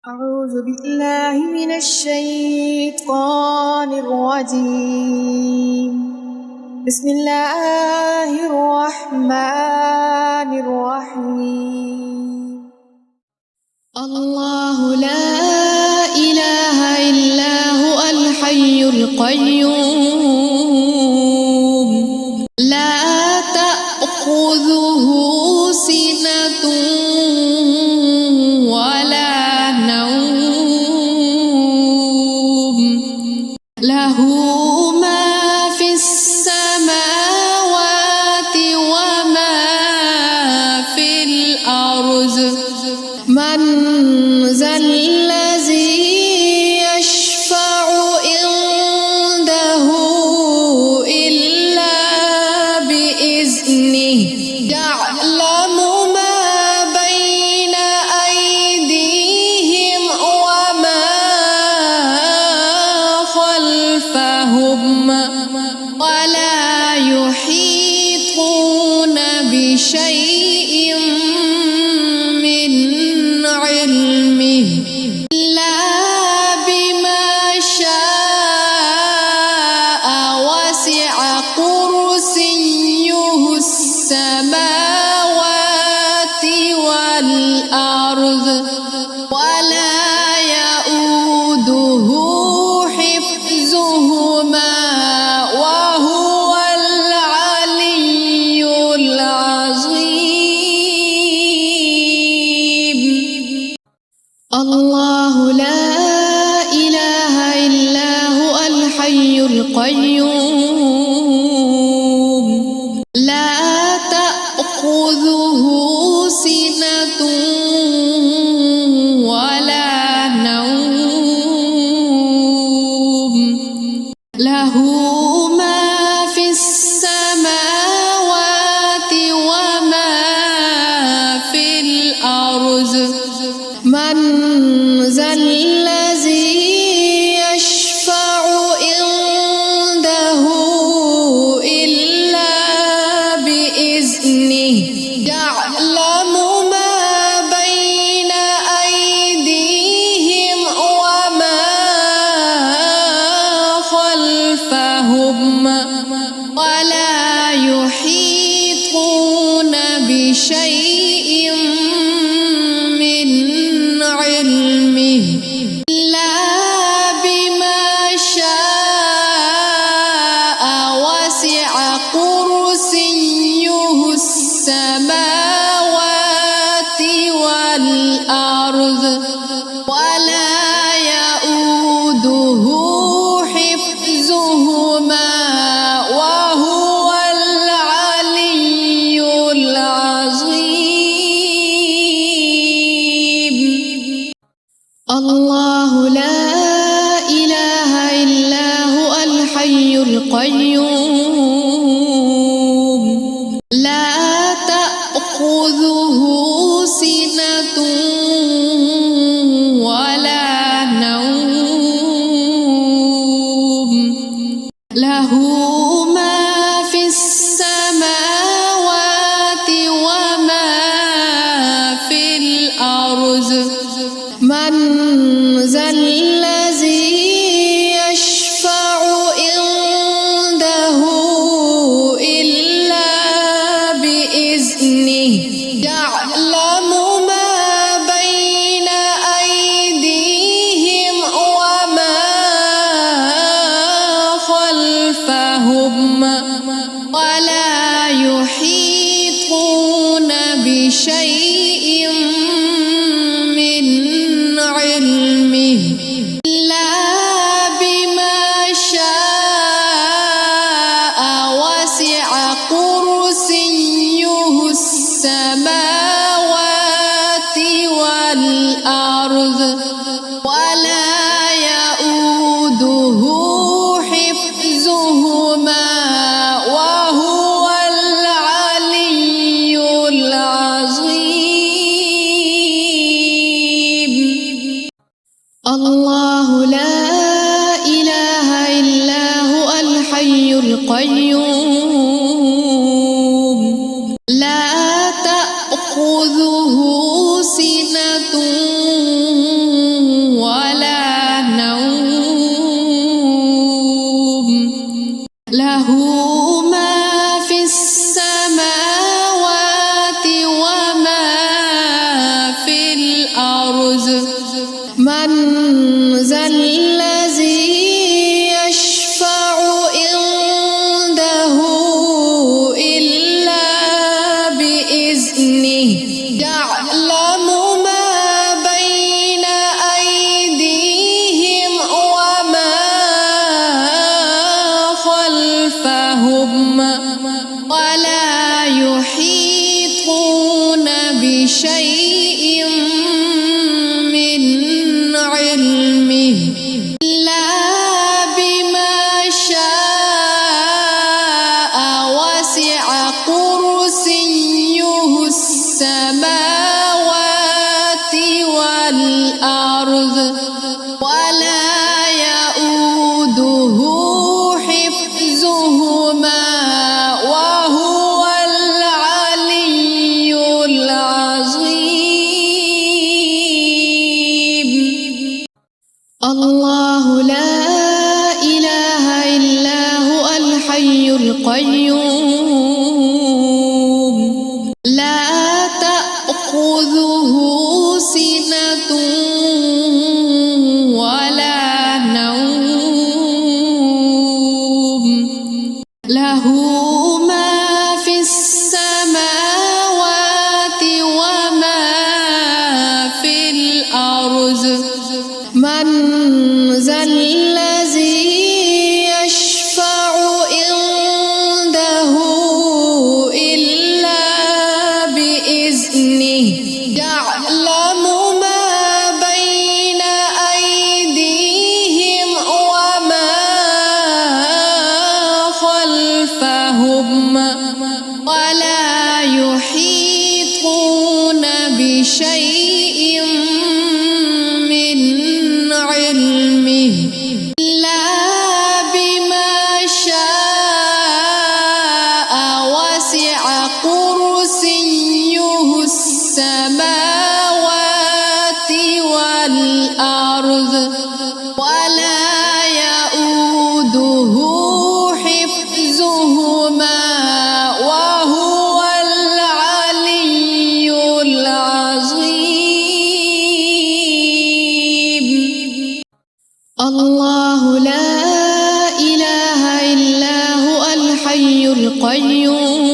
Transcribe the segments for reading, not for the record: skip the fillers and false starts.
أعوذ بالله من الشيطان الرجيم. بسم الله الرحمن الرحيم. الله لا إله إلا هو الحي القيوم لا تأخذه سنة ولا نوم له ما في السماوات وما في الأرض من ذا الذي يشفع عنده إلا بإذنه يعلم ما بين أيديهم وما خلفهم ولا يحيطون بشيء من علمه إلا بما شاء وسع كرسيه السماوات والأرض ولا يؤوده حفظهما وهو العلي العظيم. الله لا إله إلا هو الحي القيوم لا تأخذه سنة ولا نوم له ما في السماوات وما في الأرض من ذا الذي يشفع عنده إلا بإذنه يعلم ما بين أيديهم وما خلفهم ولا يحيطون بشيء من علمه إلا بما شاء وسع كرسيه السماوات والأرض ولا يؤوده حفظهما وهو العلي العظيم. الله لا إله إلا هو الحي القيوم لا تأخذه سنة ولا نوم له ما في السماوات وما في الأرض من ذا الذي يشفع عنده إلا بإذنه يعلم ما بين أيديهم وما خلفهم ولا يحيطون بشيء من علمه إلا بما شاء وسع كرسيه السماوات والأرض ولا يؤوده حفظهما وهو العلي العظيم. الله لا إله إلا هو الحي القيوم لا تأخذه سنة الأرض من ذا الذي يشفع عنده إلا بإذنه يعلم ما بين أيديهم وما خلفهم ولا يحيطون بشيء من علمه إلا بما شاء وسع كرسيه السماوات والأرض ولا يؤوده حفظهما وهو العلي العظيم. الله لا إله إلا هو الحي القيوم لا تأخذه سنة ولا نوم له ما في السماوات وما في الأرض من ذا الذي يشفع عنده إلا بإذنه يعلم ما بين أيديهم وما خلفهم ولا يحيطون بشيء من علمه إلا بما شاء وسع كرسيه السماوات والأرض ولا يؤوده حفظهما وهو العلي العظيم. الله لا إله إلا هو الحي القيوم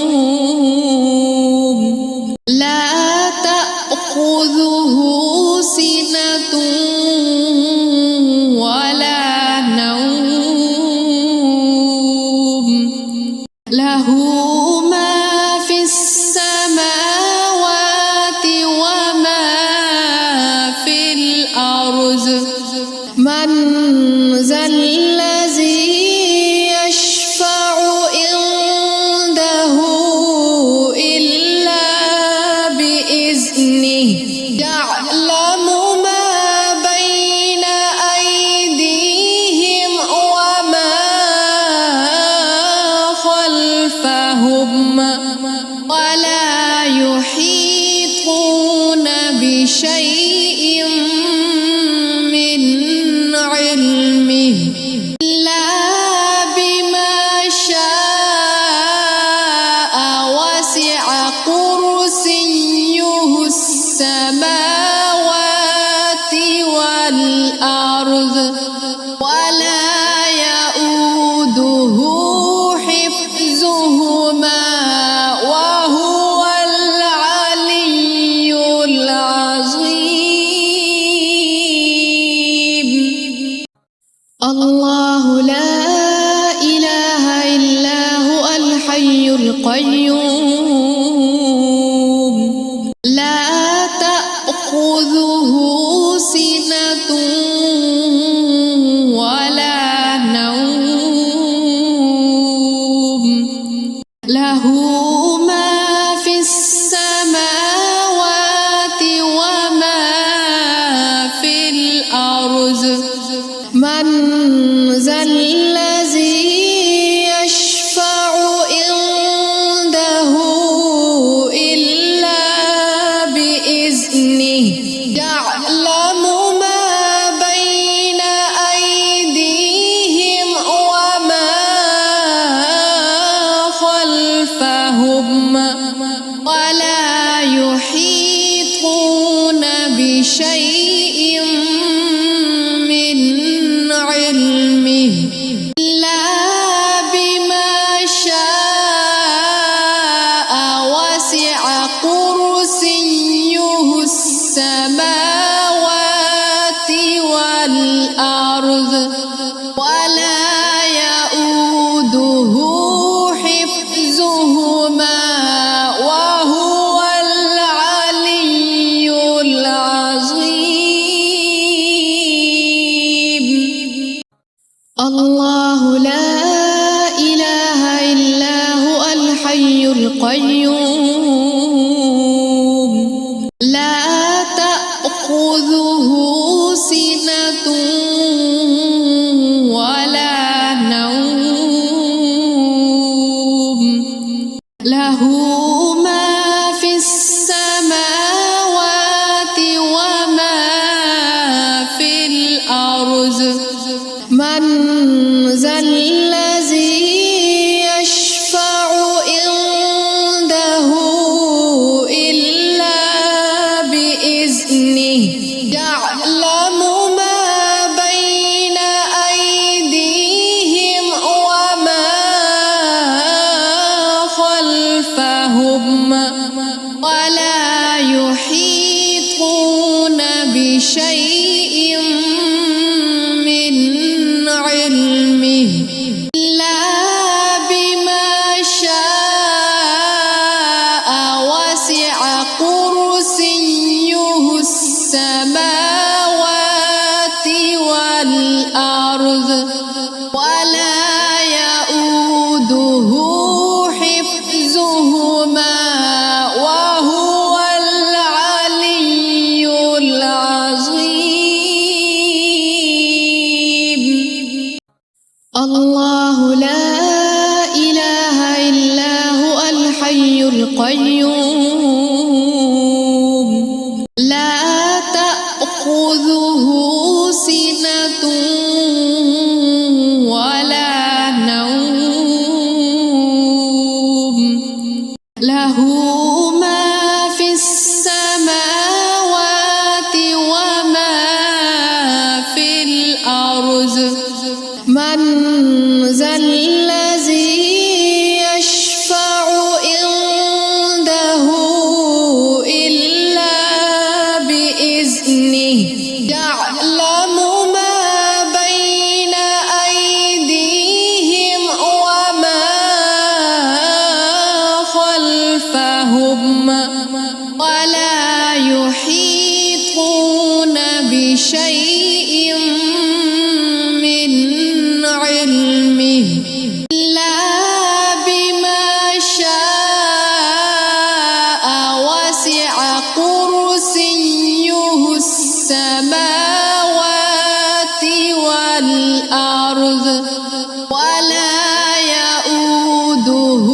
لا تأخذه سنة ولا نوم له ما في السماوات وما في الأرض من ذا الذي يشفع عنده إلا بإذنه يعلم ما بين أيديهم وما خلفهم ولا يحيطون بشيء من علمه إلا بما شاء وسع كرسيه السماوات والأرض ولا يؤوده حفظهما وهو العلي العظيم. الله لا إله إلا هو الحي القيوم لا تأخذه سنة ولا نوم له ما في السماوات وما في الأرض من ذا الذي يشفع عنده إلا بإذنه يعلم ما بين أيديهم وما خلفهم ولا يحيطون بشيء بشيء من علمه إلا بما شاء وسع كرسيه السماوات والأرض ولا يؤوده حفظهما وهو العلي العظيم. الله لا إله إلا هو الحي القيوم لا تأخذه سنة ولا نوم له ما في السماوات وما في الأرض من ذا الذي يشفع عنده إلا بإذنه يعلم ما بين أيديهم وما خلفهم ولا يحيطون بشيء من علمه إلا بما شاء وسع كرسيه السماوات والأرض ولا يؤوده حفظهما وهو العلي العظيم. الله لا إله إلا هو الحي القيوم لا تأخذه سنة ولا نوم له ما في السماوات وما في الأرض من ذا الذي يشفع عنده إلا بإذنه يعلم ما بين أيديهم وما خلفهم ولا يحيطون بشيء من علمه إلا بما شاء وسع كرسيه السماوات والأرض ولا يؤوده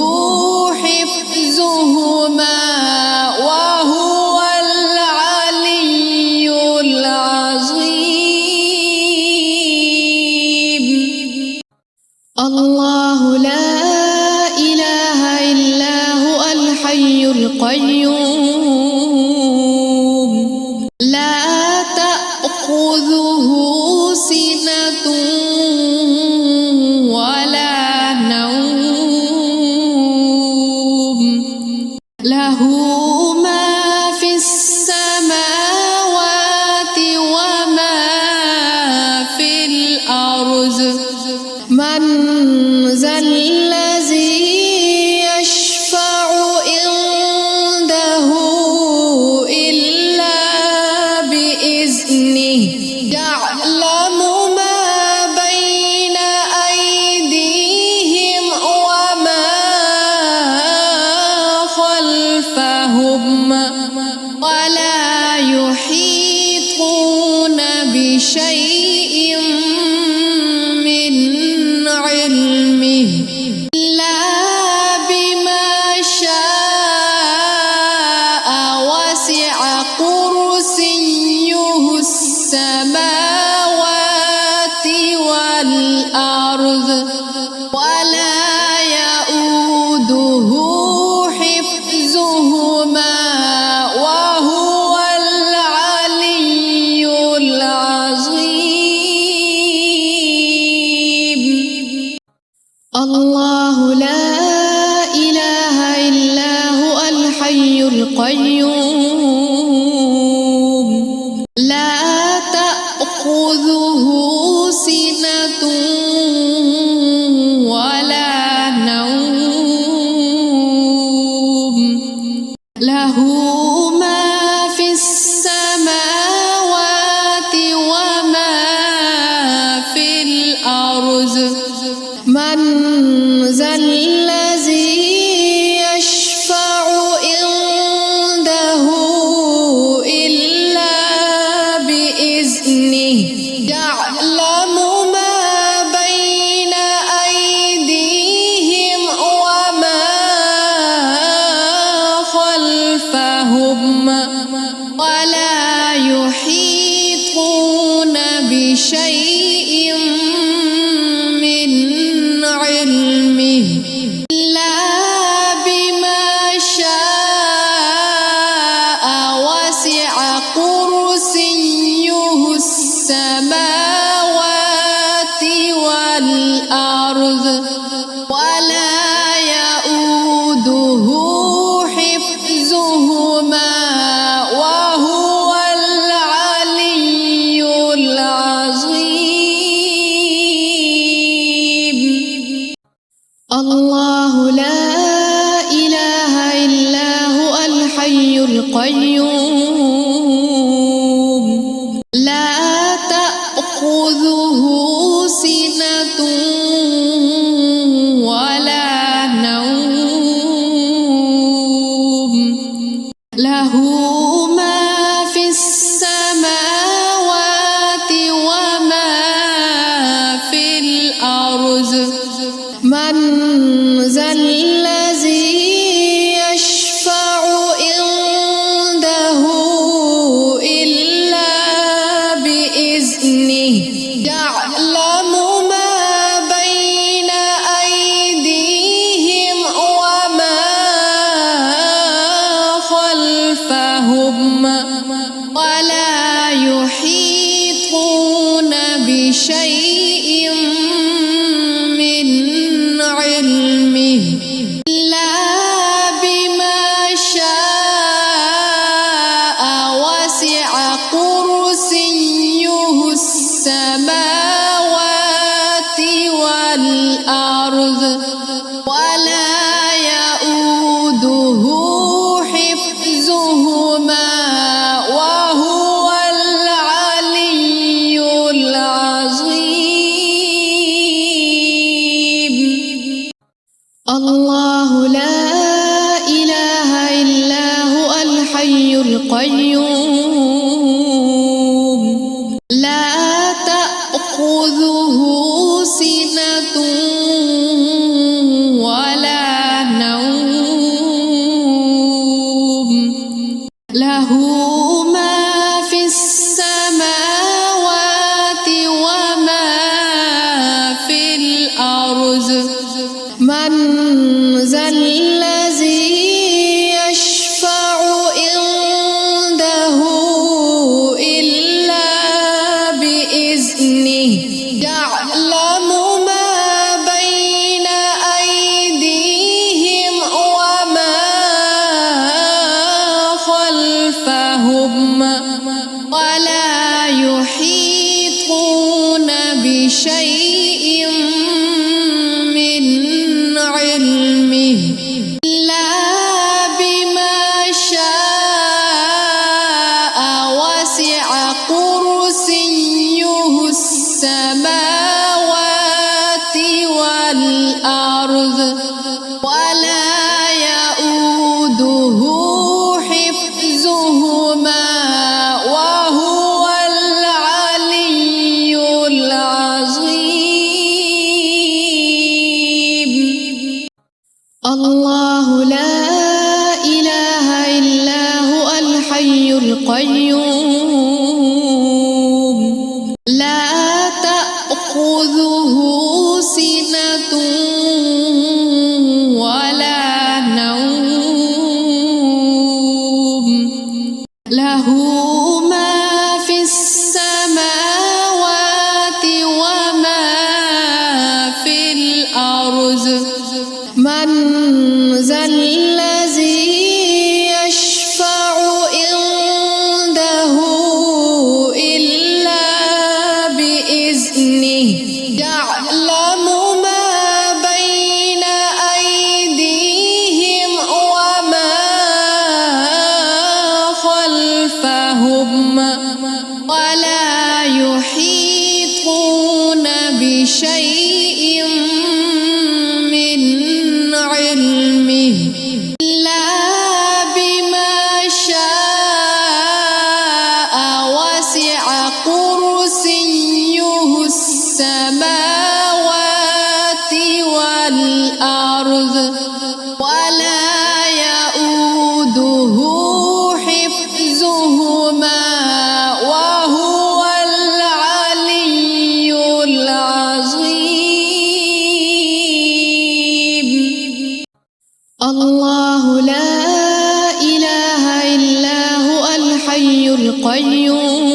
حفظهما وهو العلي العظيم. الله لا إله إلا هو الحي القيوم لا تأخذه سنة ولا نوم له ما في السماوات وما في الأرض من ذا الذي يشفع عنده إلا بإذنه يعلم ما بين أيديهم وما خلفهم ولا يحيطون بشيء من علمه إلا بما شاء وسع كرسيه السماوات والأرض ولا يؤوده حفظهما وهو العلي بإذنه يعلم ما بين أيديهم وما خلفهم ولا يحيطون بشيء من علمه إلا بما شاء وسع كرسيه السماوات والأرض ولا يؤوده حفظهما وهو العلي العظيم. الله لا إله إلا هو الحي القيوم لا تأخذه سنة ولا نوم له ما في السماوات وما في الأرض من ذا الذي يشفع عنده إلا بإذنه يعلم ما بين أيديهم وما خلفهم ولا يحيطون بشيء من علمه إلا بما شاء وسع كرسيه السماوات والأرض ولا يؤوده حفظهما وهو العلي العظيم. الله لا إله إلا هو الحي القيوم لا تأخذه سنة ولا نوم له ما في السماوات وما في الأرض من ذا الذي يشفع عنده إلا بإذنه يعلم ما بين أيديهم وما خلفهم ولا يحيطون بشيء من علمه إلا بما شاء وسع كرسيه السماوات والأرض ولا يؤوده حفظهما وهو العلي العظيم. الله لا إله إلا هو الحي القيوم لا تأخذه سنة ولا نوم له ما في السماوات وما في الأرض من ذا الذي يشفع عنده إلا بإذنه السماوات والأرض ولا يؤوده حفظهما وهو العلي العظيم. الله لا إله إلا هو الحي القيوم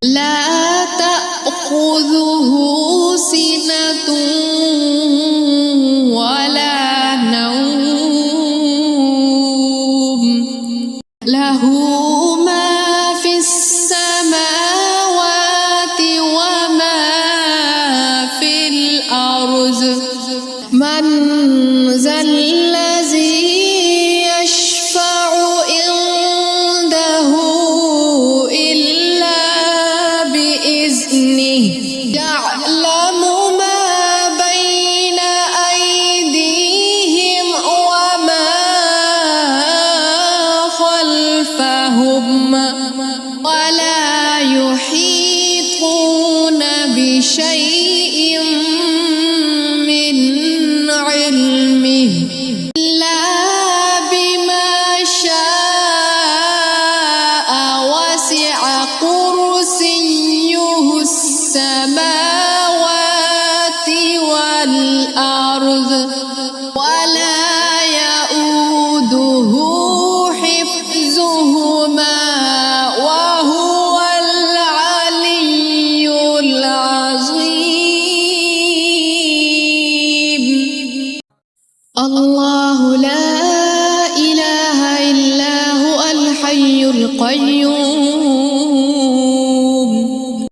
لا تأخذه سنة ولا نوم له ما في السماوات وما في الأرض من ذا الذي يشفع عنده إلا بإذنه يعلم ما بين أيديهم وما خلفهم ولا يحيطون بشيء من علمه إلا بما شاء وسع كرسيه السماوات والأرض ولا يؤوده حفظهما وهو العلي العظيم. الله لا إله إلا هو الحي القيوم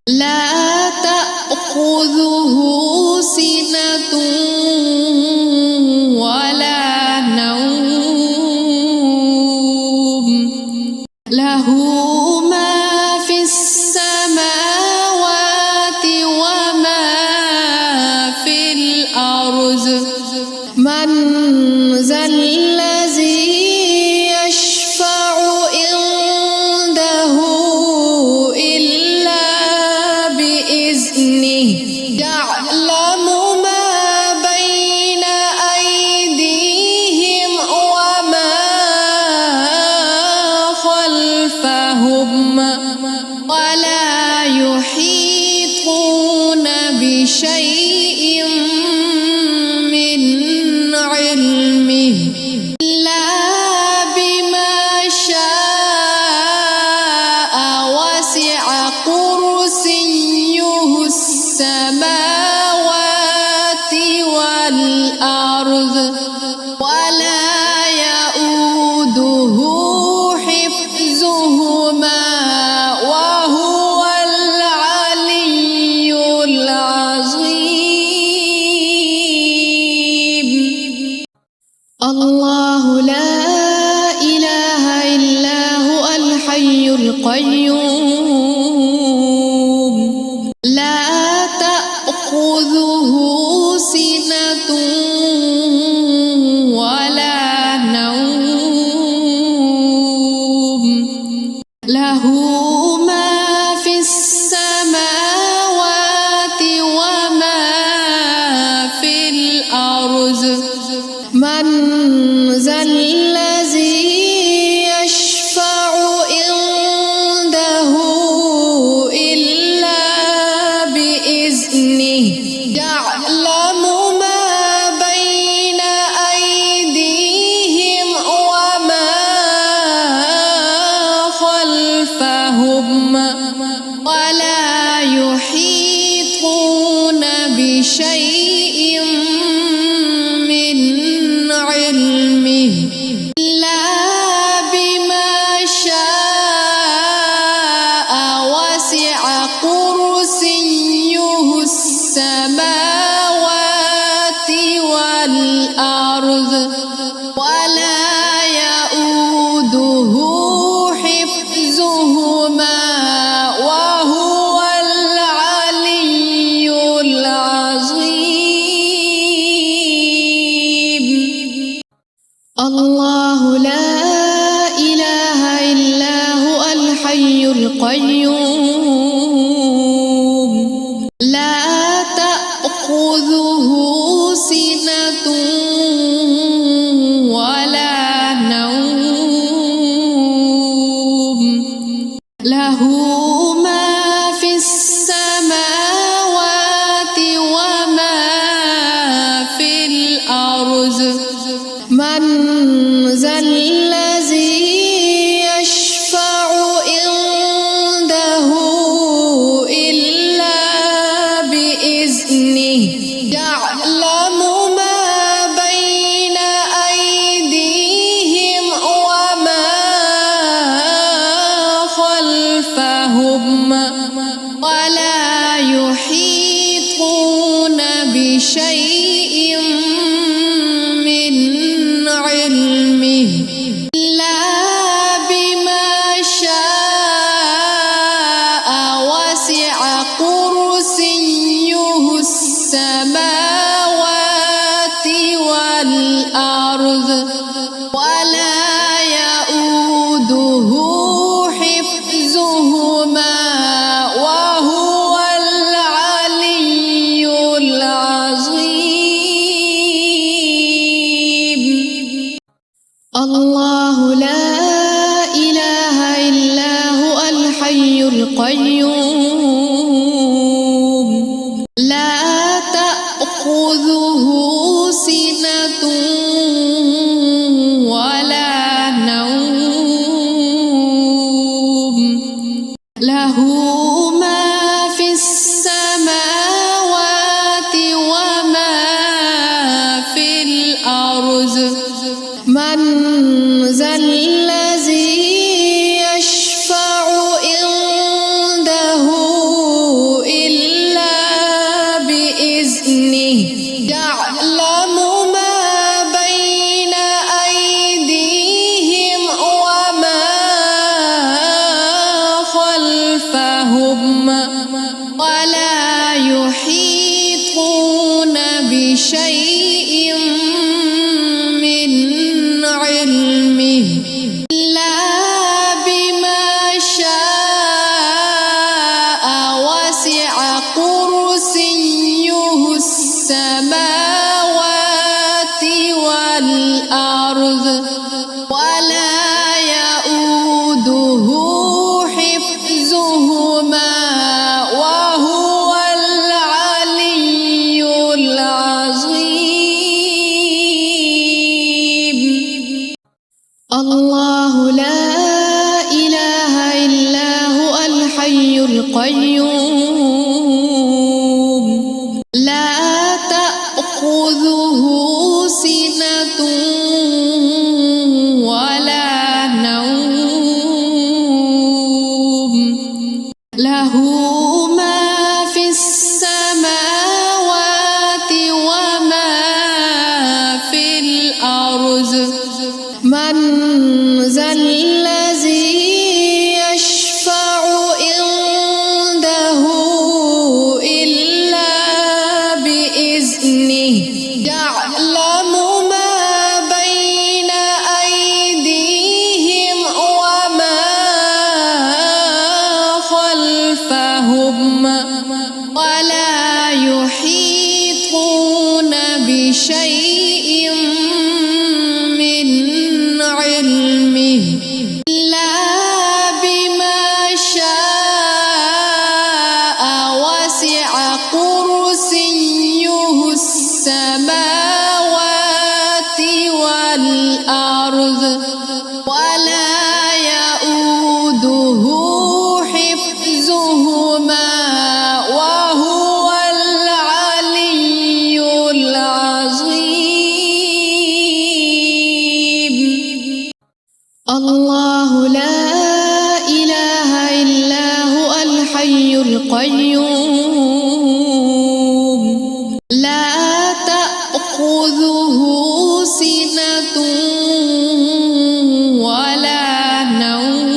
لا تأخذه سنة ولا نوم له ما في السماوات وما في الأرض من ذا الذي يشفع عنده إلا بإذنه يعلم ما بين أيديهم وما خلفهم ولا يحيطون بشيء من علمه إلا بما شاء وسع كرسيه السماوات والأرض ولا يؤوده حفظهما وهو العلي العظيم. الله لا إله إلا هو الحي القيوم لا تأخذه سنة ولا نوم له ما في السماوات وما في الأرض من ذا الذي يشفع عنده إلا بإذنه يعلم ما بين أيديهم وما خلفهم ولا يحيطون بشيء من علمه إلا بما شاء وسع كرسيه السماوات والأرض ولا يؤوده حفظهما وهو العلي العظيم. الله لا إله إلا هو الحي القيوم له ما في السماوات وما في الأرض من ذا الذي يشفع عنده إلا بإذنه يعلم ما بين أيديهم وما خلفهم ولا يحيطون بشيء من علمه إلا بما شاء وسع كرسيه السماوات والأرض ولا يؤوده حفظهما وهو العلي العظيم. الله لا إله إلا هو الحي القيوم لا تأخذه سنة ولا نوم له ما في السماوات وما في الأرض من ذا الذي يشفع عنده إلا بإذنه يعلم ما بين أيديهم وما خلفهم ولا يحيطون بشيء من علمه إلا بما شاء وسع كرسيه السماوات والأرض ولا يؤوده حفظهما وهو العلي العظيم. الله لا إله إلا هو الحي القيوم لا تأخذه سنة ولا نوم له ما في السماوات وما في الأرض من ذا الذي يشفع عنده إلا بإذنه يعلم ما بين أيديهم وما خلفهم ولا يحيطون بشيء من علمه إلا بما شاء وسع كرسيه السماوات والأرض ولا يؤوده حفظهما وهو العلي العظيم. الله لا إله إلا هو الحي القيوم لا تأخذه سنة ولا نوم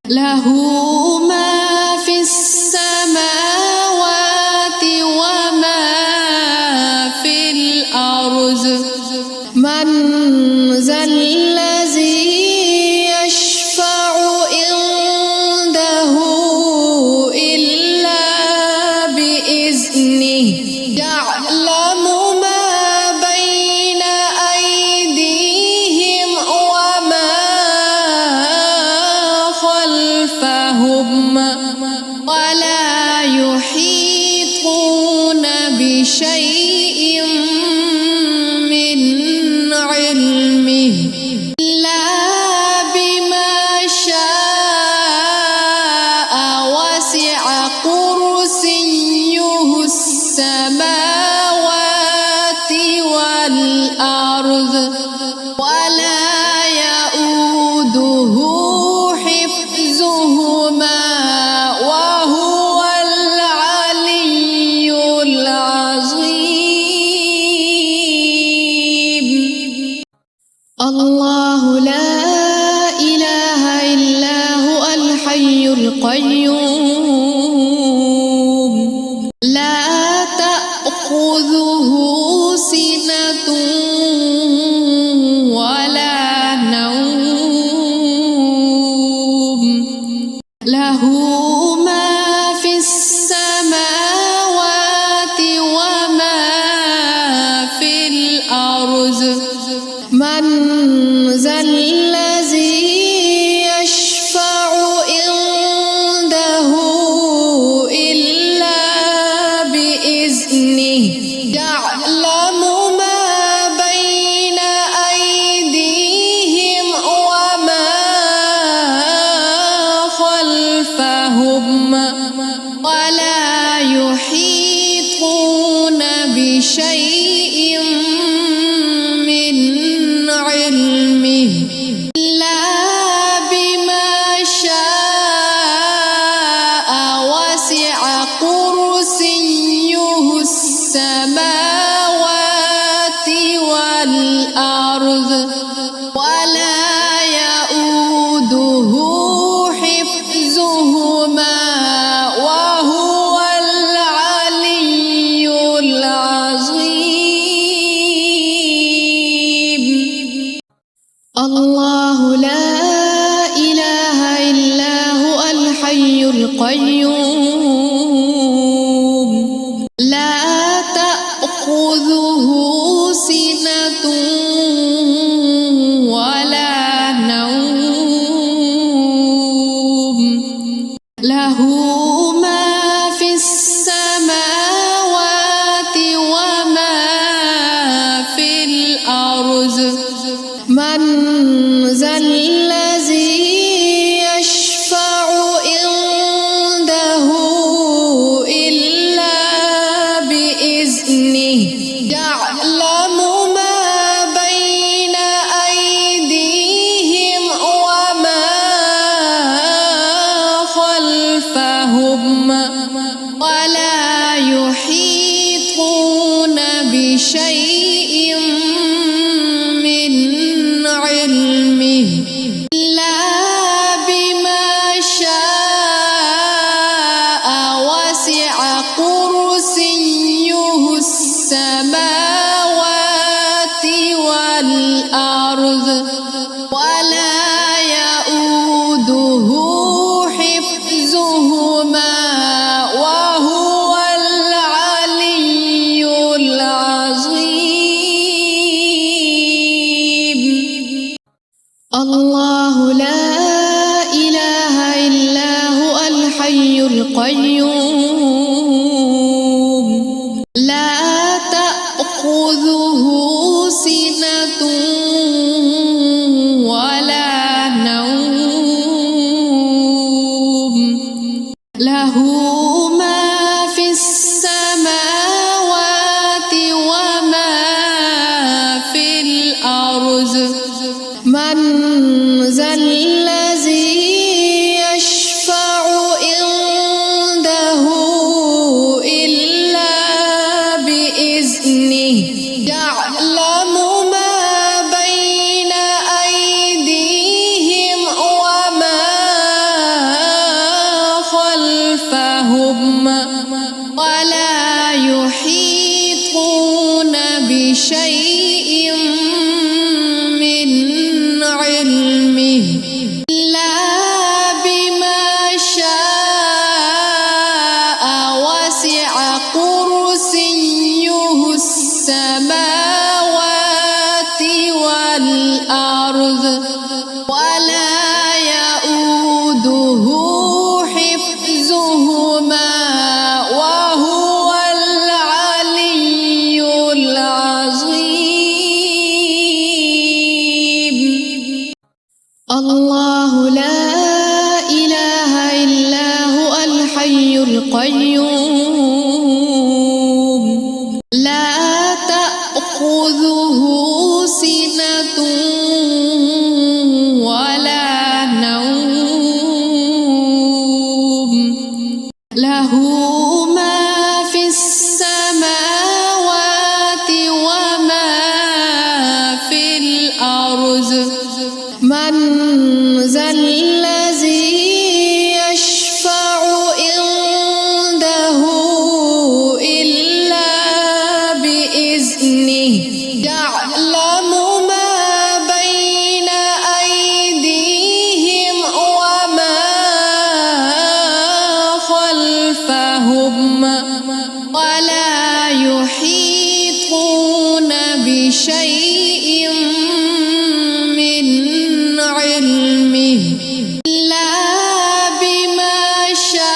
له ما في السماوات وما في الأرض من ذا الذي يشفع عنده القيوم لا تأخذه سنة ولا نوم له ما في السماوات وما في الأرض من ذا الذي يشفع عنده إلا بإذنه يعلم ما بين أيديهم وما خلفهم ولا يحيطون بشيء من علمه إلا بما شاء وسع كرسيه السماوات والأرض ولا يؤوده حفظهما وهو العلي العظيم الله لا إله إلا هو الحي القيوم لا تأخذه سنة ولا نوم له ما في السماوات وما في الأرض من ذا الذي يشفع عنده إلا بإذنه يعلم ما بين أيديهم وما خلفهم ولا يحيطون بشيء من علمه إلا بما شاء وسع كرسيه السماوات والأرض ولا يؤوده حفظهما وهو العلي العظيم الله لا إله إلا هو الحي القيوم لا تأخذه سنة ولا نوم له ما في السماوات وما في الأرض من ذا الذي يشفع عنده إلا بإذنه يعلم ما بين أيديهم وما خلفهم ولا يحيطون بشيء من علمه إلا بما شاء وسع كرسيه السماوات والأرض ولا يؤوده حفظهما وهو العلي العظيم الله لا إله إلا هو الحي القيوم لا تأخذه سنة ولا نوم له ما في السماوات وما في الأرض من ذا الذي يشفع إلا بما شاء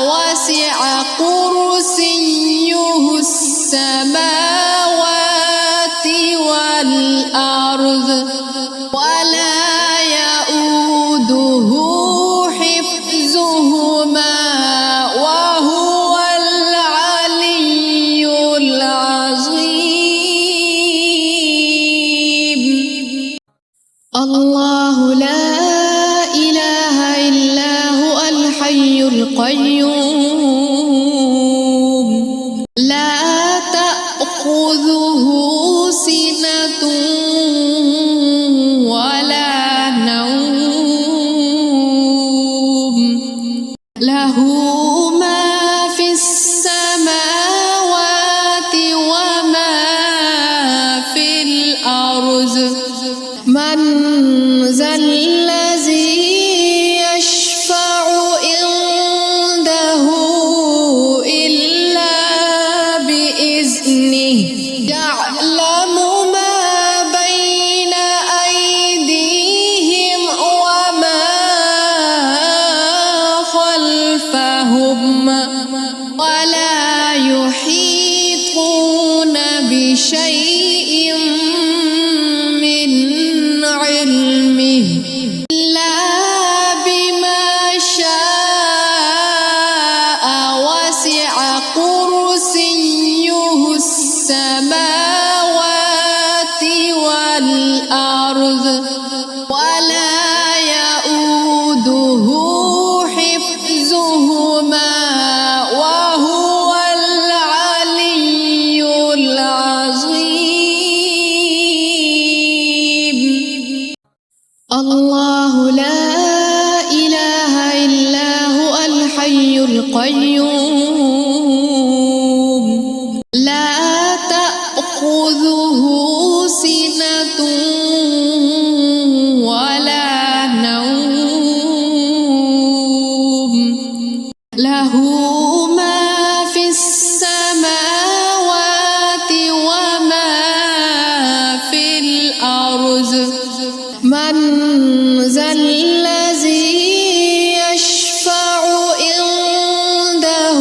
وسع كرسيه السماوات والأرض ولا يؤوده حفظهما وهو العلي العظيم. الله لا إله إلا هو الحي القيوم لا تأخذه سنة ولا نوم له ما في السماوات وما في الأرض من ذا الذي يشفع عنده إلا بإذنه يعلم ما بين أيديهم وما خلفهم ولا يحيطون بشيء من علمه إلا بما شاء وسع كرسيه السماوات والأرض ولا يؤوده حفظهما وهو العلي العظيم. الله لا إله إلا هو الحي القيوم لا تأخذه سنة ولا نوم له ما في السماوات وما في الأرض من ذا الذي يشفع عنده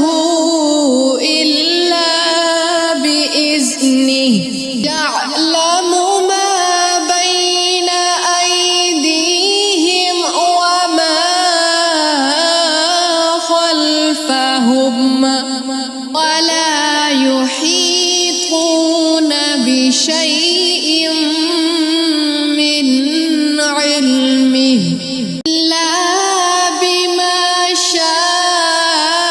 إلا بإذنه يعلم ما بين أيديهم وما خلفهم ولا يحيطون بشيء من علمه إلا بما شاء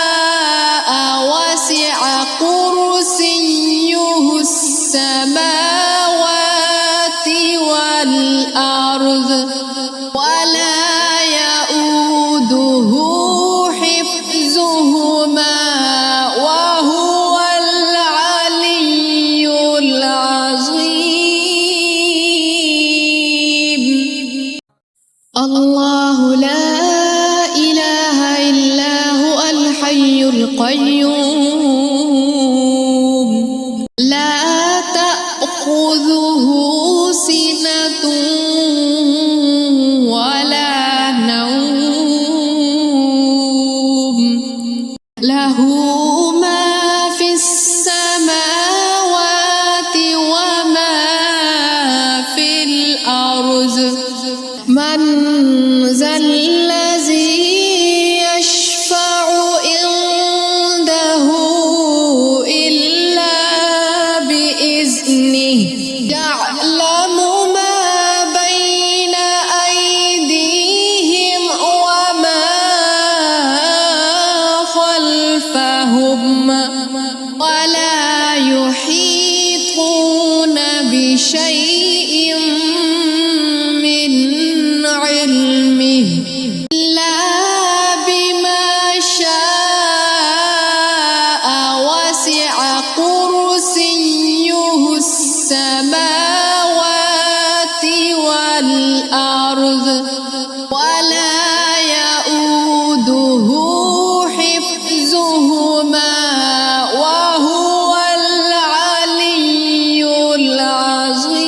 وسع كرسيه السماوات والأرض ولا يؤوده حفظهما وهو العلي العظيم. الله لا إله إلا هو الحي القيوم لا تأخذه سنة ولا نوم له ما في السماوات وما في الأرض من ذا الذي يشفع عنده إلا بإذنه يعلم ما بين أيديهم وما خلفهم ولا يحيطون بشيء من علمه إلا بما شاء وسع كرسيه السماوات والأرض ولا يؤوده حفظهما وهو العلي العظيم.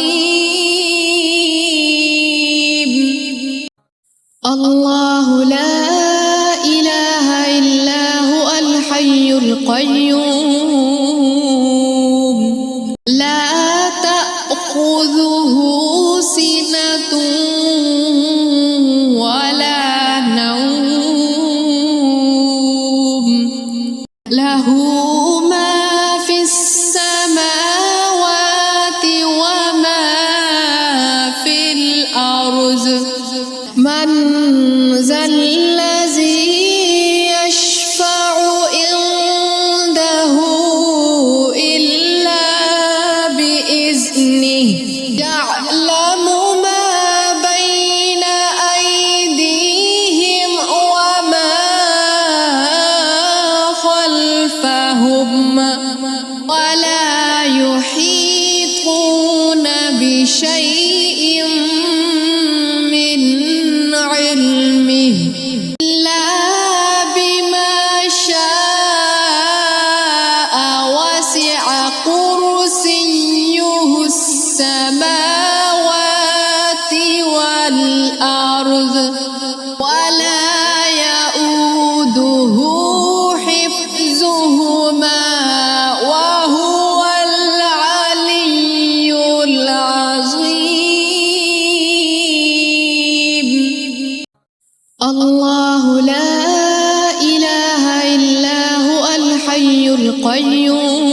الله لا إله إلا هو الحي القيوم لا تأخذه سنة ولا نوم له ما في السماوات وما في الأرض من ذا الذي يشفع عنده إلا بإذنه يعلم ما بين أيديهم وما خلفهم ولا يحيطون بشيء من علمه إلا بما شاء وسع كرسيه السماوات والأرض ولا يؤوده حفظهما وهو العلي العظيم الله لا إله إلا هو الحي القيوم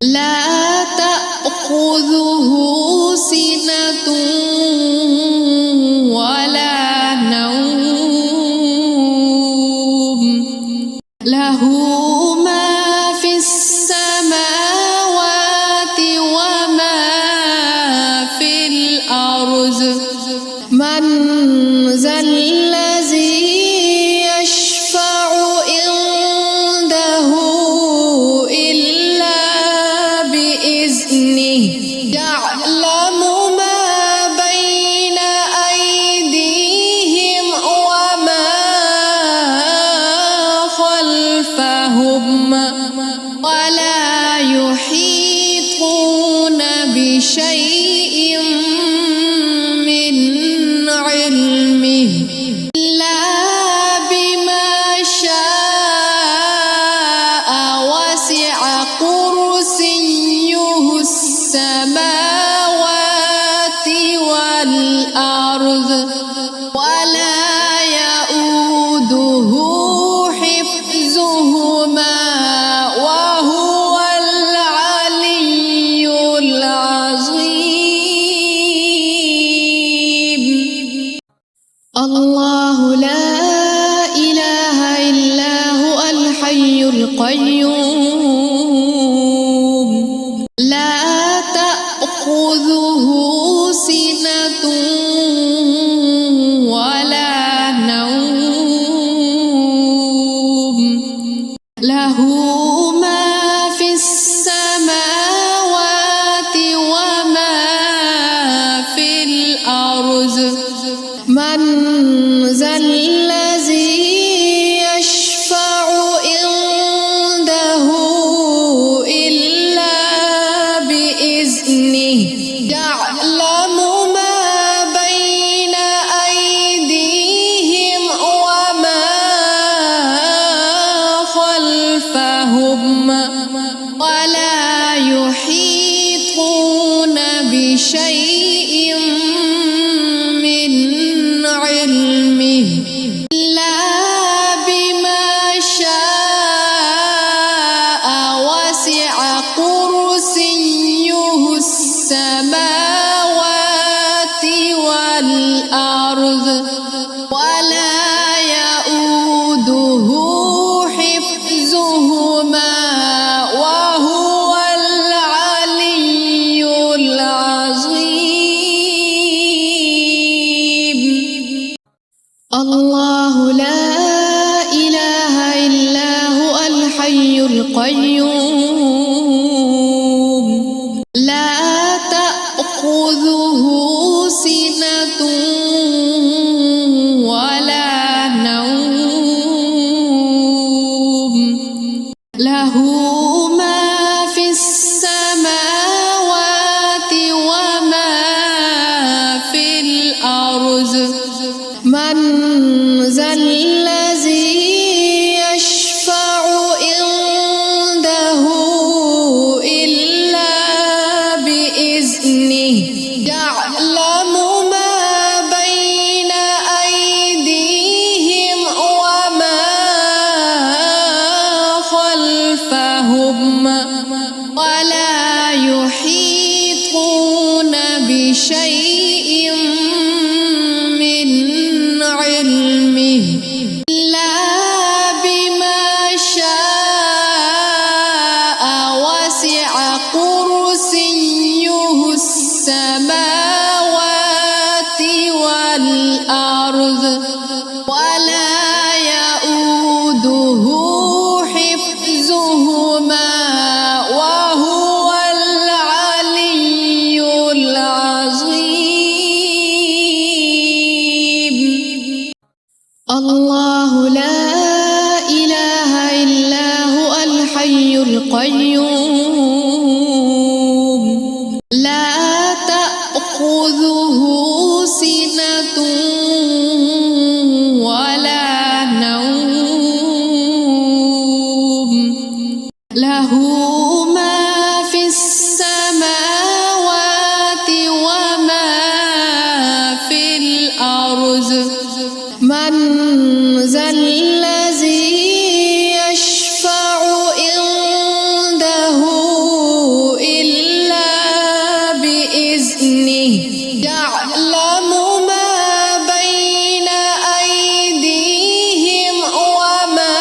لا تأخذه سنة ولا نوم له ما في السماوات وما في الأرض من ذا الذي يشفع عنده إلا بإذنه يعلم ما بين أيديهم وما خلفهم ولا يحيطون بشيء من علمه إلا بما شاء وسع كرسيه السماوات والأرض ولا يؤوده حفظهما وهو العلي العظيم الله لا إله إلا هو الحي القيوم لا تأخذه سنة ولا نوم له ما في السماوات وما في الأرض من ذا الذي يشفع عنده إلا بإذنه يعلم ما بين أيديهم وما خلفهم ولا يحيطون بشيء من علمه إلا بما شاء وسع كرسيه السماوات والأرض ولا يؤوده حفظهما وهو العلي العظيم الله لا إله إلا هو الحي القيوم لا تأخذه سنة الأرض من ذا الذي يشفع عنده إلا بإذنه يعلم ما بين أيديهم وما خلفهم ولا يحيطون بشيء من علمه إلا بما شاء وسع كرسيه السماوات والأرض ولا يؤوده حفظهما وهو العلي العظيم. الله لا إله إلا هو الحي القيوم لا تأخذه سنة ولا نوم له ما في السماوات وما في الأرض من ذا الذي يشفع عنده إلا بإذنه يعلم ما بين أيديهم وما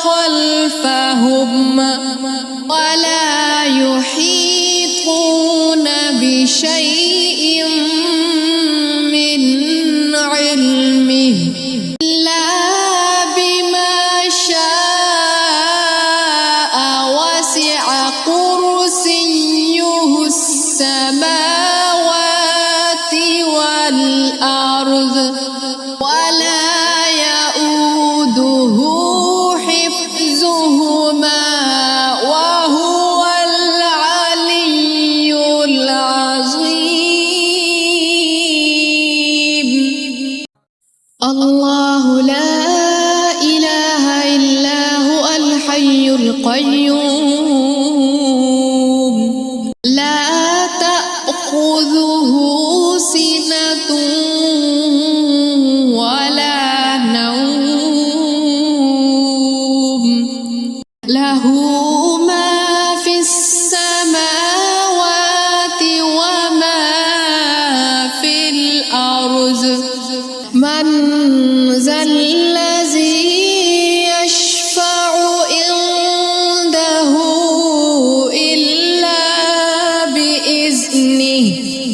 خلفهم ولا يحيطون بشيء من علمه إلا بما شاء وسع كرسيه السماوات والأرض ولا يؤوده حفظهما وهو العلي العظيم. الله لا إله إلا هو الحي القيوم لا تأخذه سنة ولا نوم له ما في السماوات وما في الأرض من ذا الذي يشفع عنده إلا بإذنه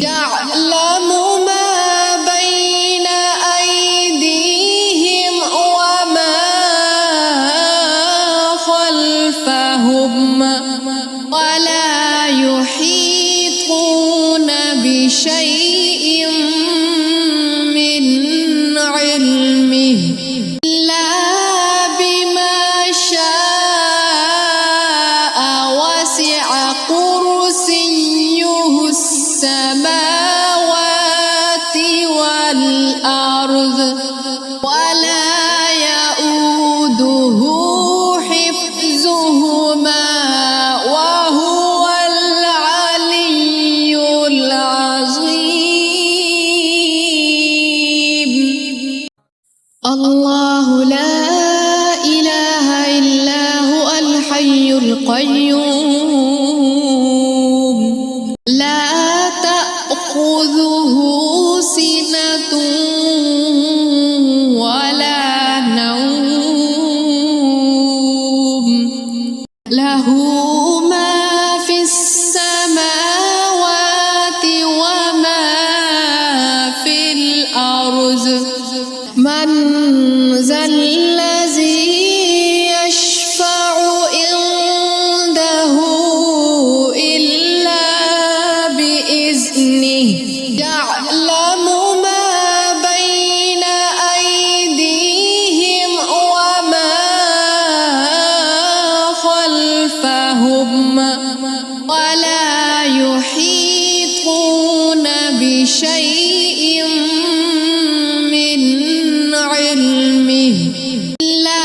يعلم ما بين أيديهم وما خلفهم. 嗯。 ولا يحيطون بشيء من علمه إلا بما شاء وسع كرسيه السماوات والأرض ولا يؤوده حفظهما وهو العلي العظيم. الله لا إله إلا هو الحي القيوم لا تأخذه سنة ولا نوم له ما في السماوات وما في الأرض من ذا الذي يشفع عنده إلا بإذنه يعلم ما بين أيديهم وما خلفهم ولا يحيطون بشيء من علمه إلا بما شاء وسع كرسيه السماوات والأرض ولا يؤوده حفظهما وهو العلي العظيم. الله لا إله إلا هو الحي القيوم لا تأخذه سنة ولا نوم له ما في السماوات وما في الأرض من ذا الذي يشفع عنده إلا بإذنه يعلم ما بين أيديهم وما خلفهم ولا يحيطون بشيء من علمه إلا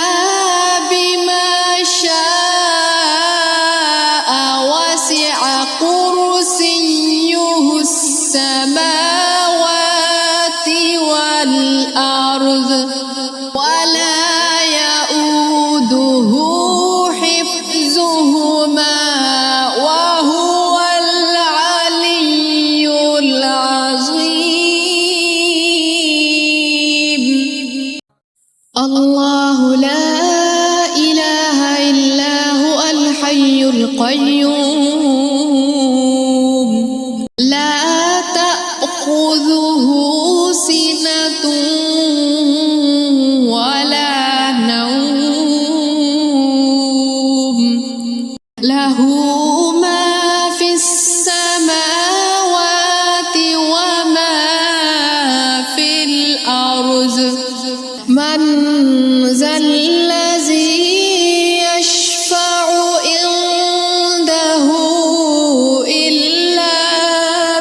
بما شاء وسع كرسيه السماوات والأرض ولا يؤوده حفظهما وهو العلي العظيم. الله لا إله إلا هو الحي القيوم لا تأخذه سنة ولا نوم له ما في السماوات وما في الأرض من ذا الذي يشفع عنده إلا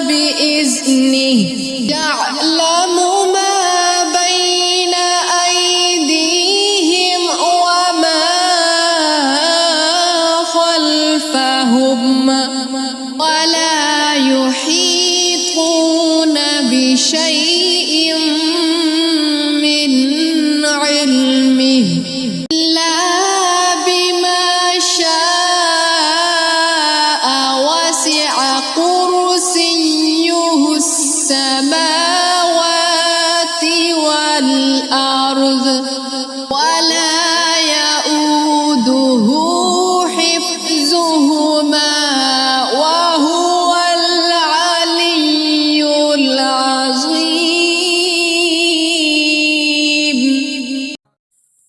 بإذنه يعلم ما بين أيديهم وما خلفهم ولا يحيطون بشيء من علمه إلا بما شاء وسع كرسيه السماوات والأرض ولا يؤوده حفظهما وهو العلي العظيم.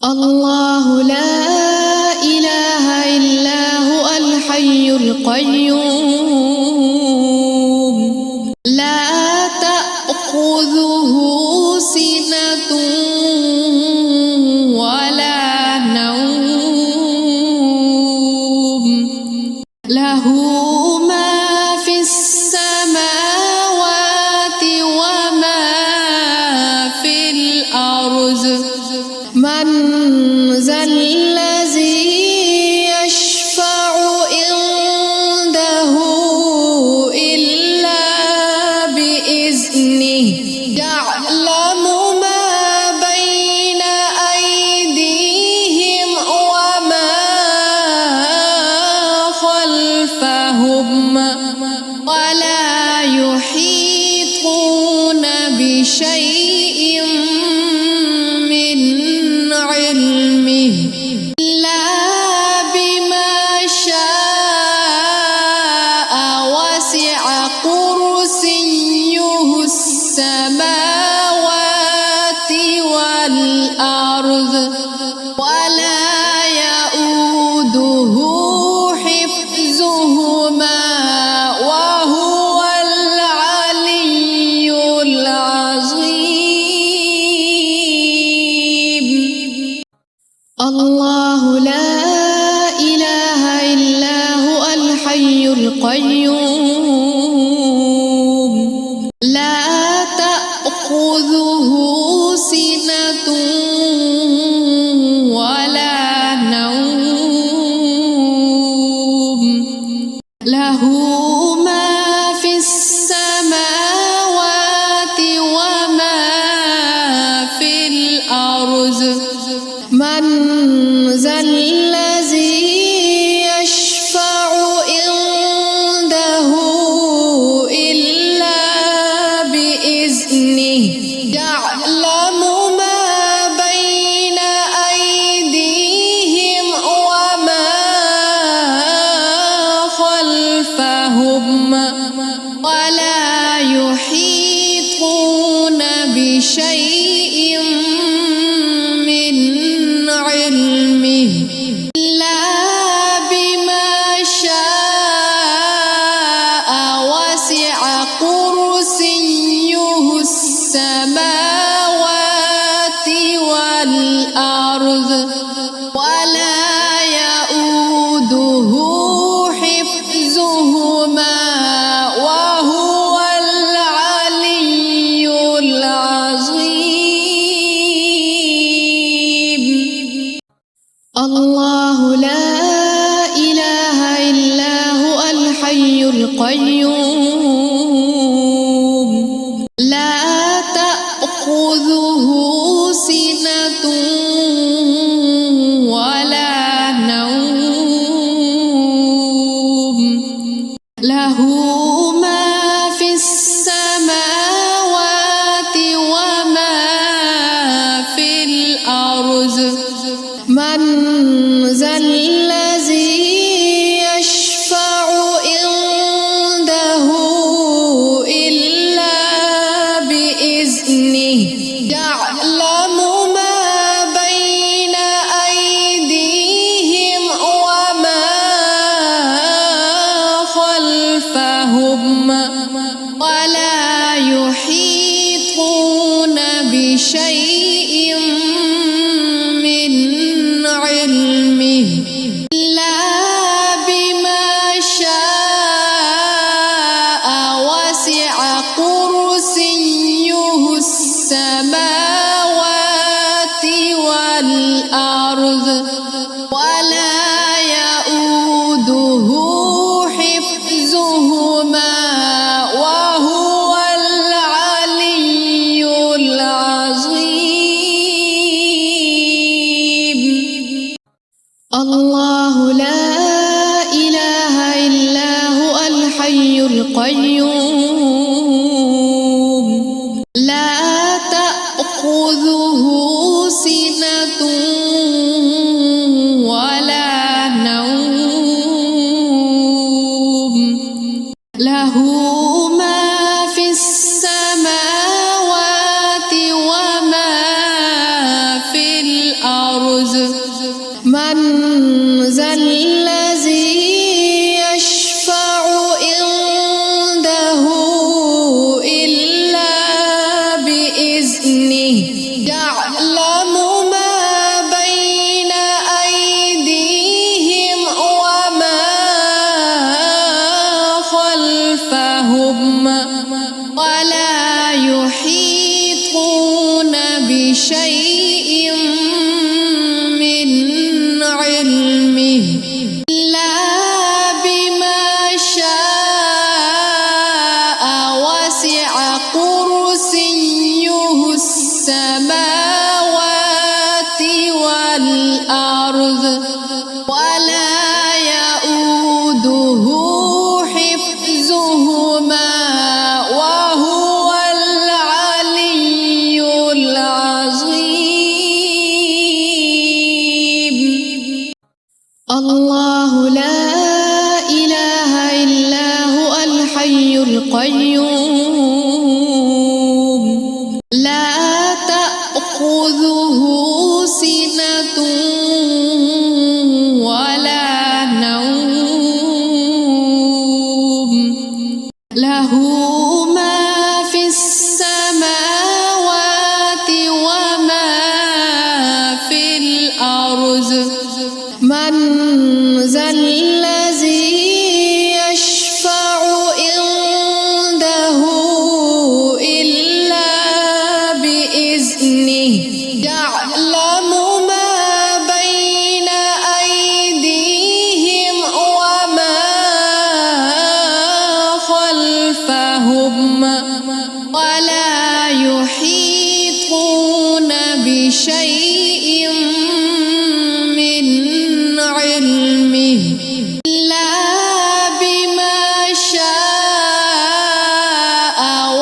الله لا إله إلا هو الحي القيوم لا تأخذه سنة ولا نوم له ما في السماوات وما في الأرض من ذا الذي يشفع عنده إلا بإذنه يعلم ما بين أيديهم وما خلفهم ولا يحيطون بشيء من علمه إلا بما شاء وسع كرسيه السماوات والأرض ولا يؤوده حفظهما وهو العلي العظيم. الله لا إله إلا هو الحي القيوم لا تأخذه سنة ولا نوم له ما في السماوات وما في الأرض من ذا الذي يشفع عنده إلا بإذنه يعلم ما بين أيديهم وما خلفهم ولا يحيطون بشيء من علمه إلا بما شاء وسع كرسيه السماوات والأرض ولا يؤوده حفظهما وهو العلي بشيء من علمه إلا بما شاء وسع كرسيه السماوات والأرض ولا يؤوده حفظهما وهو العلي العظيم. الله لا إله إلا هو الحي القيوم لا تأخذه سنة ولا نوم له ما في السماوات وما في الأرض من ذا الذي يشفع عنده إلا بإذنه يعلم ما بين أيديهم وما خلفهم ولا يحيطون بشيء من علمه إلا بما شاء وسع كرسيه السماوات والأرض ولا يؤوده حفظهما وهو العلي العظيم. الله لا إله إلا هو الحي القيوم لا تأخذه سنة ولا نوم له ما في السماوات وما في الأرض من ذا الذي يشفع عنده إلا بإذنه يعلم ما بين أيديهم وما خلفهم ولا يحيطون بشيء من علمه إلا بما شاء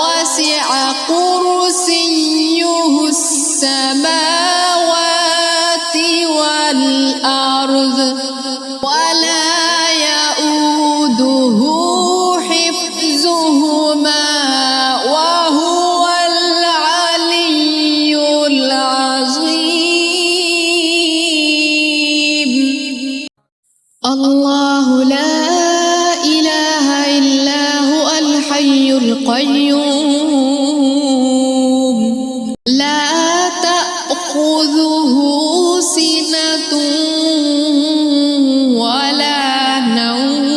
وسع كرسيه السماوات والأرض ولا يؤوده حفظهما وهو العلي العظيم. الله لا إله إلا هو الحي القيوم لا تأخذه سنة ولا نوم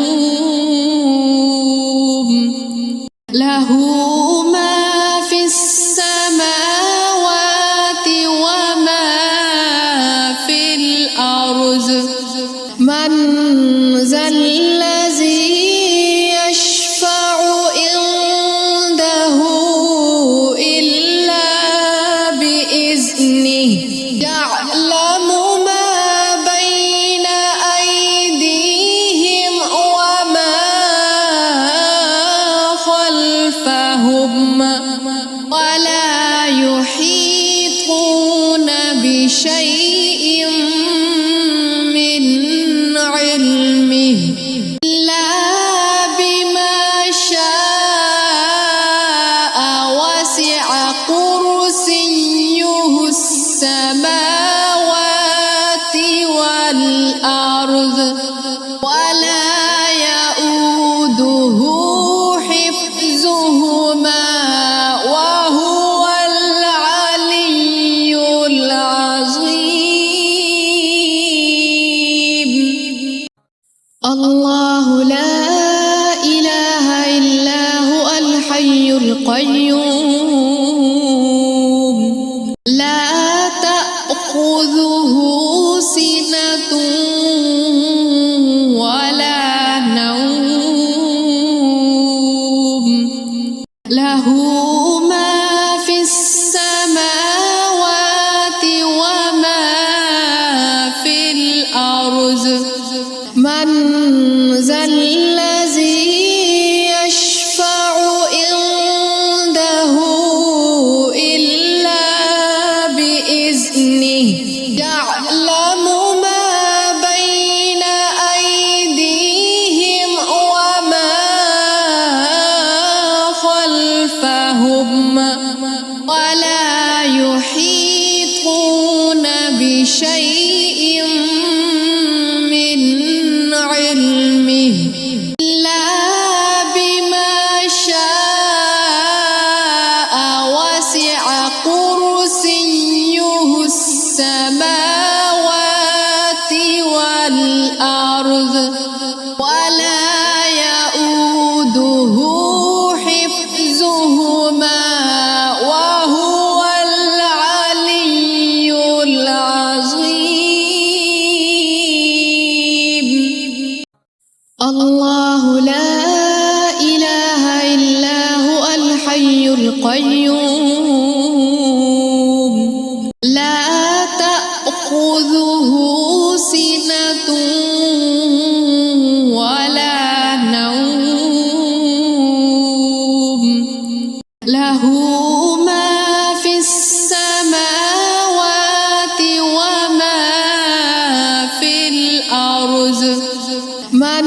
له ما في السماوات وما في الأرض من ذا الذي يشفع عنده إلا بإذنه يعلم ما بين أيديهم وما خلفهم ولا يحيطون بشيء من علمه إلا بما شاء وسع كرسيه السماوات والأرض ولا يؤوده حفظهما وهو العلي الأرض ولا يؤوده حفظهما وهو العلي العظيم. الله لا إله إلا هو الحي القيوم لا تأخذه سنة ولا نوم له ما في السماوات وما في الأرض من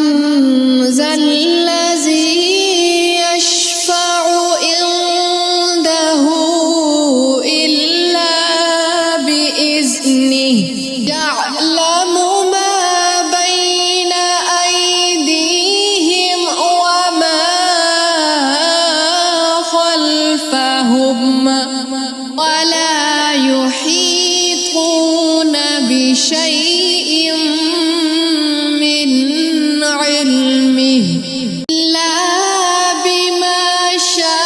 ذا الذي يشفع عنده إلا بإذنه يعلم ما بين أيديهم وما خلفهم ولا يحيطون بشيء من علمه إلا بما شاء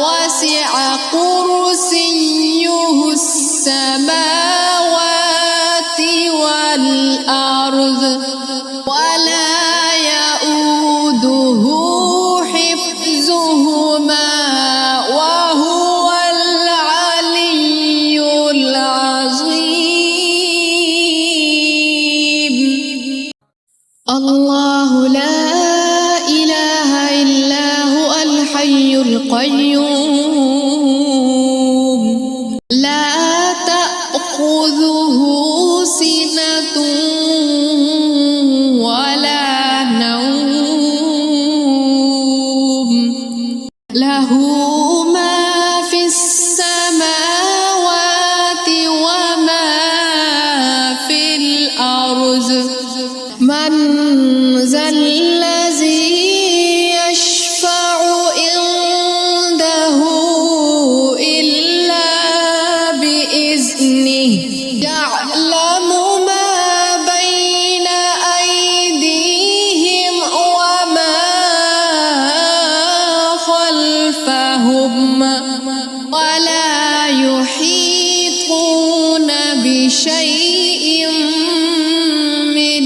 وسع كرسيه السماوات والأرض ولا يؤوده حفظهما وهو العلي العظيم. الله لا إله إلا هو الحي القيوم لا تأخذه سنة ولا نوم له ما في السماوات وما في الأرض من ذا الذي يشفع عنده إلا بإذنه يعلم ما بين أيديهم وما خلفهم ولا يحيطون بشيء من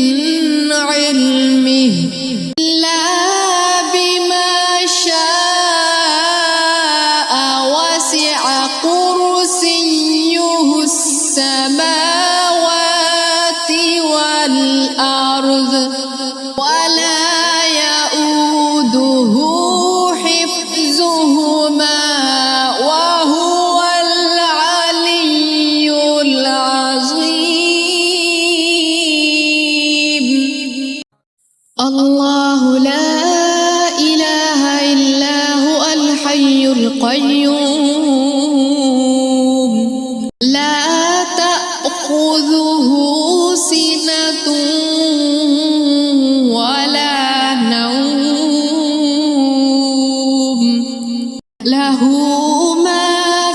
علمه إلا بما شاء وسع كرسيه السماوات والأرض ولا يؤوده حفظهما وهو العلي العظيم. الله لا إله إلا هو الحي القيوم لا تأخذه سنة ولا نوم له ما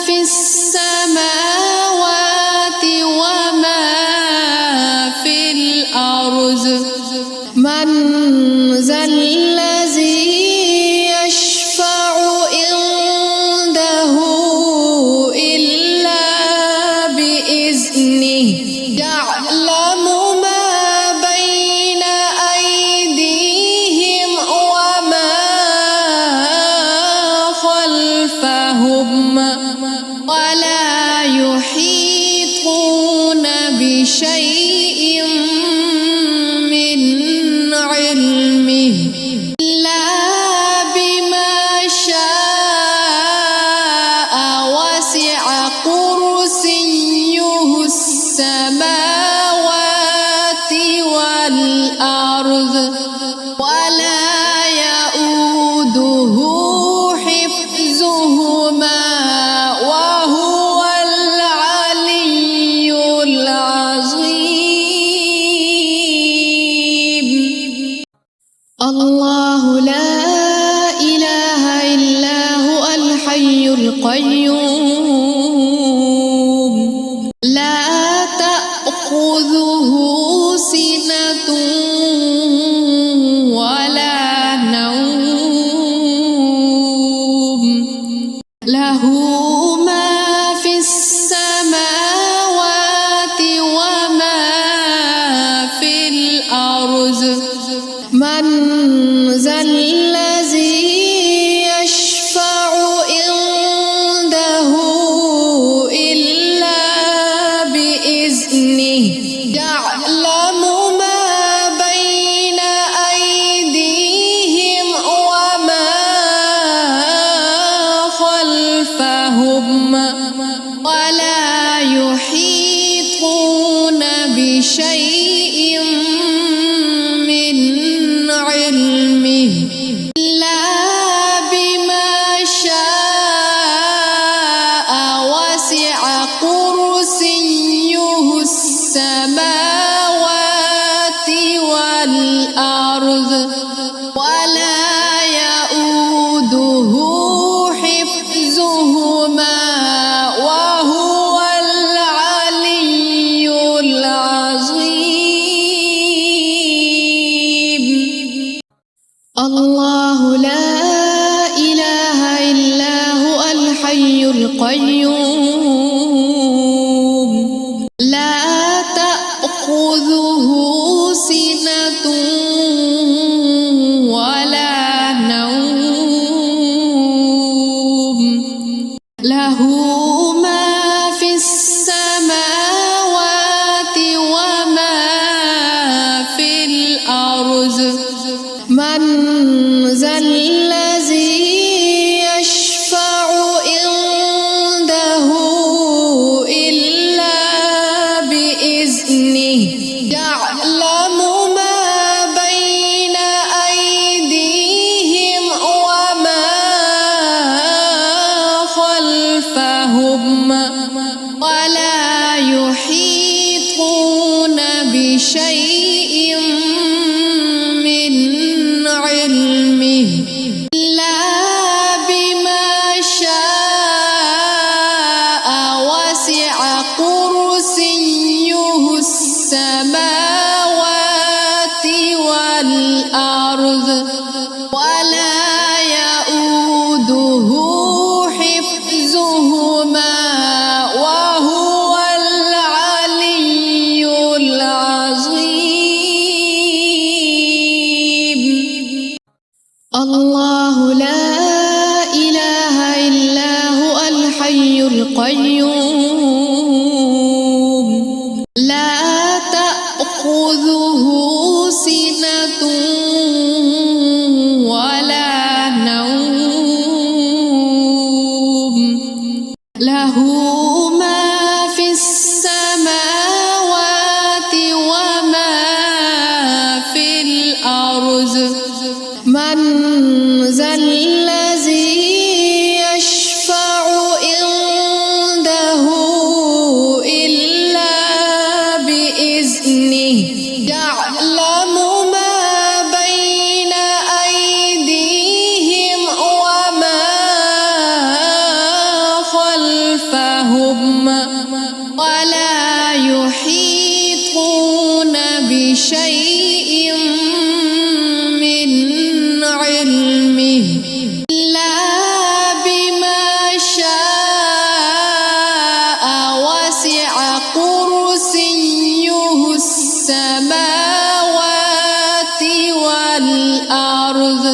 في السماوات وما في الأرض من ذا الذي يشفع عنده إلا بإذنه يعلم ما بين أيديهم وما خلفهم ولا يحيطون بشيء من علمه إلا بما شاء وسع كرسيه السماوات والأرض ولا يؤوده حفظهما وهو العلي العظيم. الله لا إله إلا هو الحي القيوم لا تأخذه سنة له ما في السماوات وما في الأرض من ذا الذي يشفع عنده إلا بإذنه يعلم ما بين أيديهم وما خلفهم ولا يحيطون بشيء من علمه إلا بما شاء وسع كرسيه السماوات والأرض ولا يؤوده حفظهما وهو العلي العظيم. الله لا إله إلا هو الحي القيوم لا تأخذه سنة ولا نوم له ما في السماوات وما في الأرض من ذا الذي يشفع عنده إلا بإذنه يعلم ما بين أيديهم وما خلفهم ولا يحيطون بشيء من علمه إلا بما شاء وسع كرسيه السماوات والأرض ولا يؤوده حفظهما وهو العلي العظيم. الله لا إله إلا هو الحي القيوم لا تأخذه سنة ولا نوم له ما في السماوات وما في الأرض من ذا الذي يشفع عنده إلا بإذنه يعلم ما بين أيديهم وما خلفهم ولا يحيطون بشيء من علمه إلا بما شاء وسع كرسيه السماوات والأرض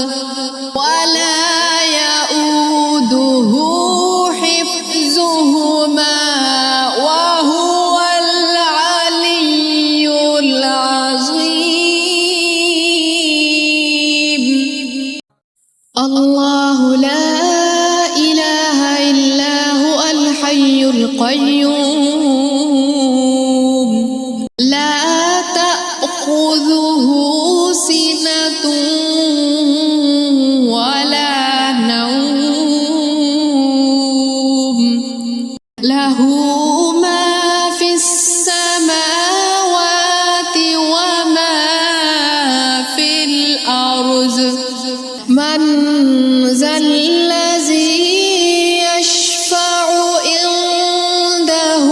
ولا يؤوده حفظهما وهو العلي العظيم. الله لا إله إلا هو الحي القيوم لا تأخذه سنة ولا نوم له ما في السماوات وما في الأرض من ذا الذي يشفع عنده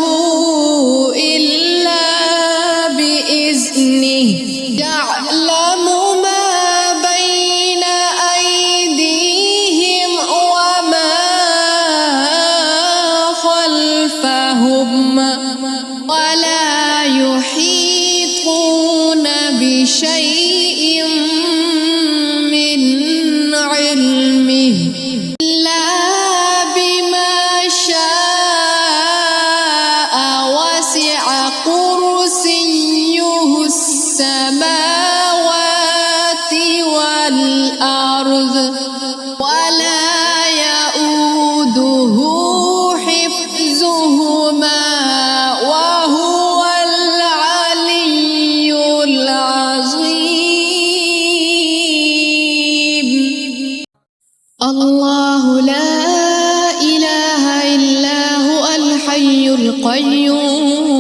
القيوم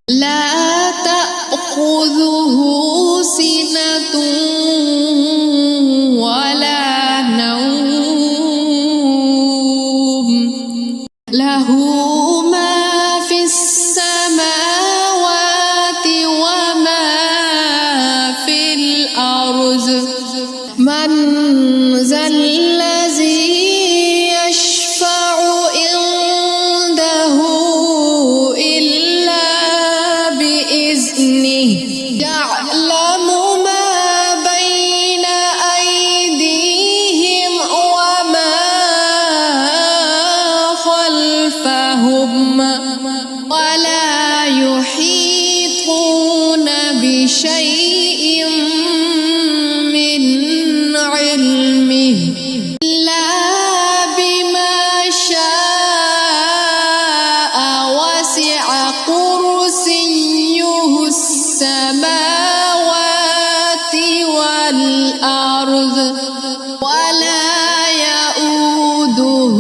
لا تأخذه سنة ولا نوم له ما في السماوات وما في الأرض من ذا الذي يشفع عنده إلا بإذنه يعلم ما بين أيديهم وما خلفهم ولا يحيطون بشيء من علمه إلا بما شاء وسع كرسيه السماوات والأرض ولا يؤوده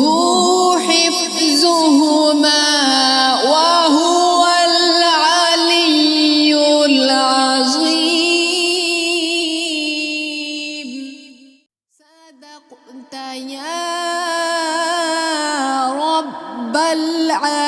حفظهما وهو العلي العظيم صدقت يا رب العالمين.